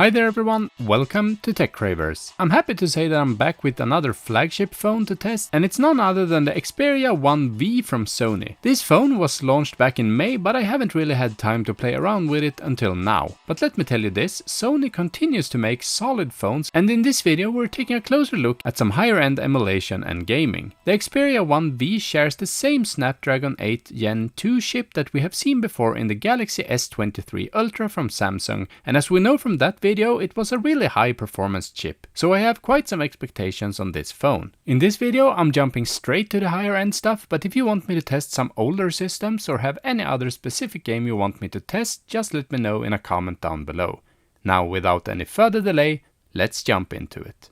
Hi there everyone, welcome to Tech Cravers. I'm happy to say that I'm back with another flagship phone to test, and it's none other than the Xperia 1V from Sony. This phone was launched back in May, but I haven't really had time to play around with it until now. But let me tell you this, Sony continues to make solid phones, and in this video we're taking a closer look at some higher end emulation and gaming. The Xperia 1V shares the same Snapdragon 8 Gen 2 chip that we have seen before in the Galaxy S23 Ultra from Samsung, and as we know from that video, it was a really high performance chip, so I have quite some expectations on this phone. In this video I'm jumping straight to the higher end stuff, but if you want me to test some older systems or have any other specific game you want me to test, just let me know in a comment down below. Now without any further delay, let's jump into it.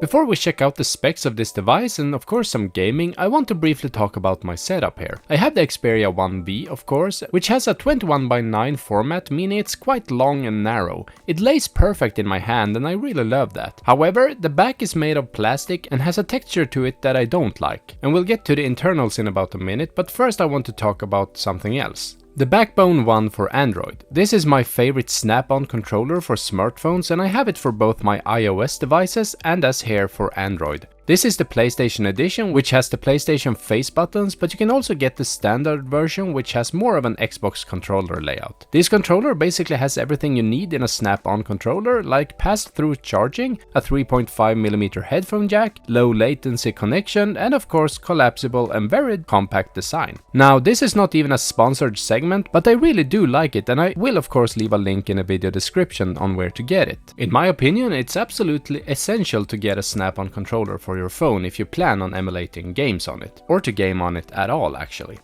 Before we check out the specs of this device and of course some gaming, I want to briefly talk about my setup here. I have the Xperia 1V of course, which has a 21:9 format, meaning it's quite long and narrow. It lays perfect in my hand and I really love that. However, the back is made of plastic and has a texture to it that I don't like. And we'll get to the internals in about a minute, but first I want to talk about something else. The Backbone One for Android. This is my favorite snap-on controller for smartphones, and I have it for both my iOS devices and as here for Android. This is the PlayStation edition, which has the PlayStation face buttons, but you can also get the standard version, which has more of an Xbox controller layout. This controller basically has everything you need in a snap-on controller, like pass-through charging, a 3.5mm headphone jack, low latency connection, and of course collapsible and very compact design. Now this is not even a sponsored segment, but I really do like it, and I will of course leave a link in a video description on where to get it. In my opinion, it's absolutely essential to get a snap-on controller for your phone if you plan on emulating games on it, or to game on it at all actually.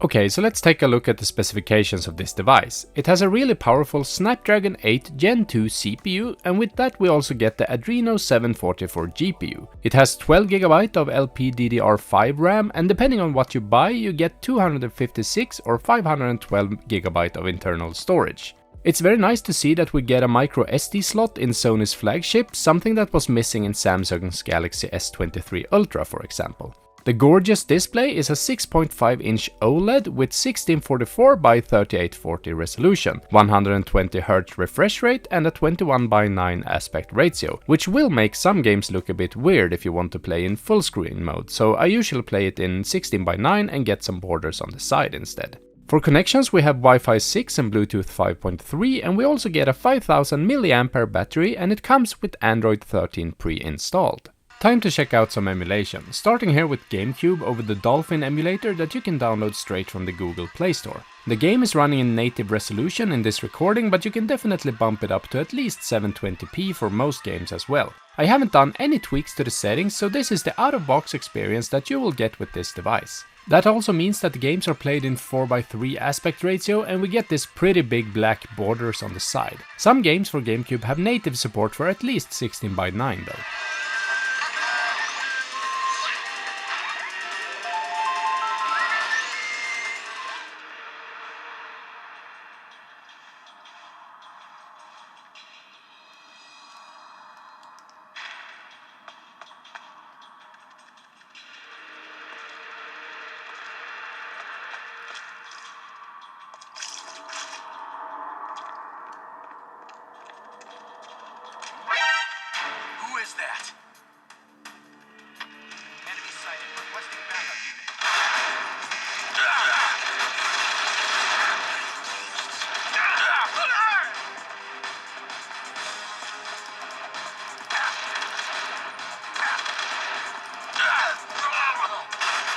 Okay, so let's take a look at the specifications of this device. It has a really powerful Snapdragon 8 Gen 2 CPU, and with that we also get the Adreno 744 GPU. It has 12GB of LPDDR5 RAM, and depending on what you buy you get 256 or 512GB of internal storage. It's very nice to see that we get a micro SD slot in Sony's flagship, something that was missing in Samsung's Galaxy S23 Ultra for example. The gorgeous display is a 6.5-inch OLED with 1644 by 3840 resolution, 120Hz refresh rate and a 21:9 aspect ratio, which will make some games look a bit weird if you want to play in full screen mode, so I usually play it in 16:9 and get some borders on the side instead. For connections we have Wi-Fi 6 and Bluetooth 5.3, and we also get a 5000 mAh battery, and it comes with Android 13 pre-installed. Time to check out some emulation, starting here with Gamecube over the Dolphin emulator that you can download straight from the Google Play Store. The game is running in native resolution in this recording, but you can definitely bump it up to at least 720p for most games as well. I haven't done any tweaks to the settings, so this is the out-of-box experience that you will get with this device. That also means that the games are played in 4:3 aspect ratio, and we get this pretty big black borders on the side. Some games for Gamecube have native support for at least 16:9 though. That? Enemy sighted. Requesting backup unit.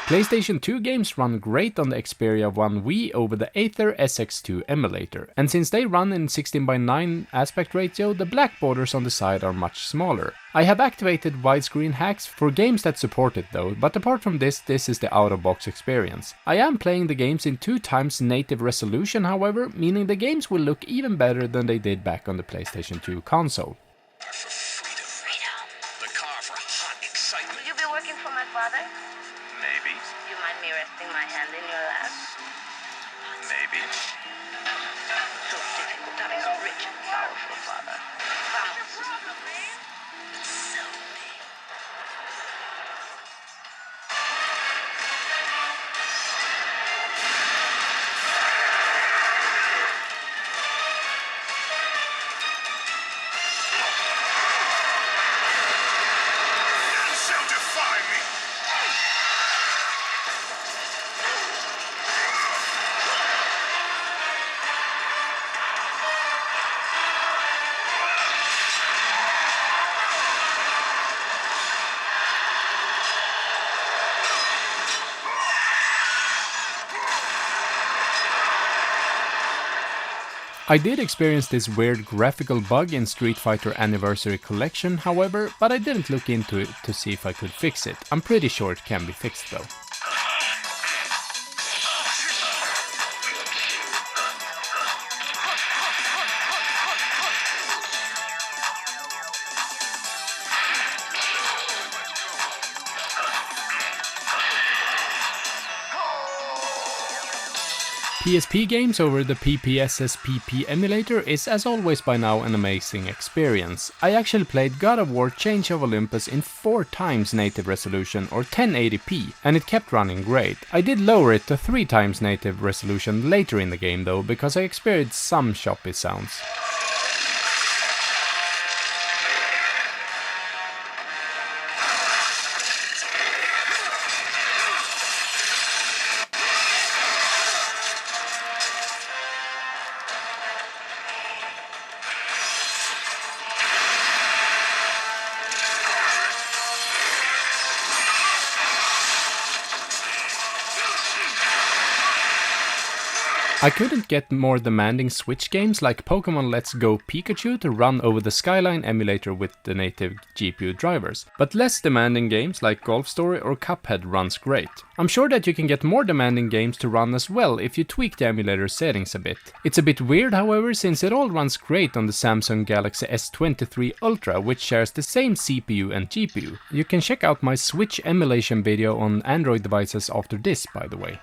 PlayStation 2 games run great on the Xperia 1V over the Aether SX2 emulator, and since they run in 16:9 aspect ratio, the black borders on the side are much smaller. I have activated widescreen hacks for games that support it though, but apart from this is the out-of-box experience. I am playing the games in 2x native resolution however, meaning the games will look even better than they did back on the PlayStation 2 console. Freedom. The car for hot excitement. Will you be working for my father? Maybe. Do you mind me resting my hand in your lap? Maybe. So difficult having a rich and powerful father. Vamos. I did experience this weird graphical bug in Street Fighter Anniversary Collection, however, but I didn't look into it to see if I could fix it. I'm pretty sure it can be fixed though. PSP games over the PPSP emulator is as always by now an amazing experience. I actually played God of War Change of Olympus in 4 times native resolution or 1080p and it kept running great. I did lower it to 3 times native resolution later in the game though because I experienced some choppy sounds. I couldn't get more demanding Switch games like Pokemon Let's Go Pikachu to run over the Skyline emulator with the native GPU drivers, but less demanding games like Golf Story or Cuphead runs great. I'm sure that you can get more demanding games to run as well if you tweak the emulator settings a bit. It's a bit weird however since it all runs great on the Samsung Galaxy S23 Ultra, which shares the same CPU and GPU. You can check out my Switch emulation video on Android devices after this, by the way.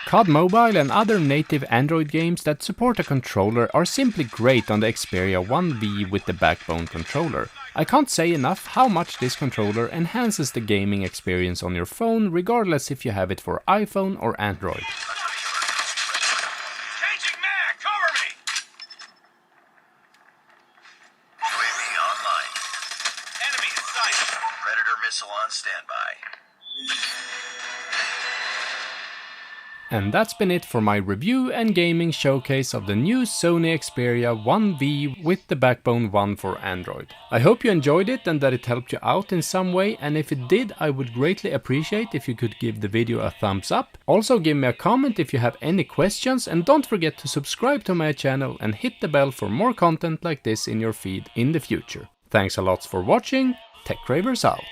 COD Mobile and other native Android games that support a controller are simply great on the Xperia 1V with the backbone controller. I can't say enough how much this controller enhances the gaming experience on your phone regardless if you have it for iPhone or Android. Changing mag, cover me! UAV online. Enemy in sight. Predator missile on standby. And that's been it for my review and gaming showcase of the new Sony Xperia 1V with the Backbone 1 for Android. I hope you enjoyed it and that it helped you out in some way, and if it did, I would greatly appreciate if you could give the video a thumbs up. Also give me a comment if you have any questions, and don't forget to subscribe to my channel and hit the bell for more content like this in your feed in the future. Thanks a lot for watching, TechRavers out!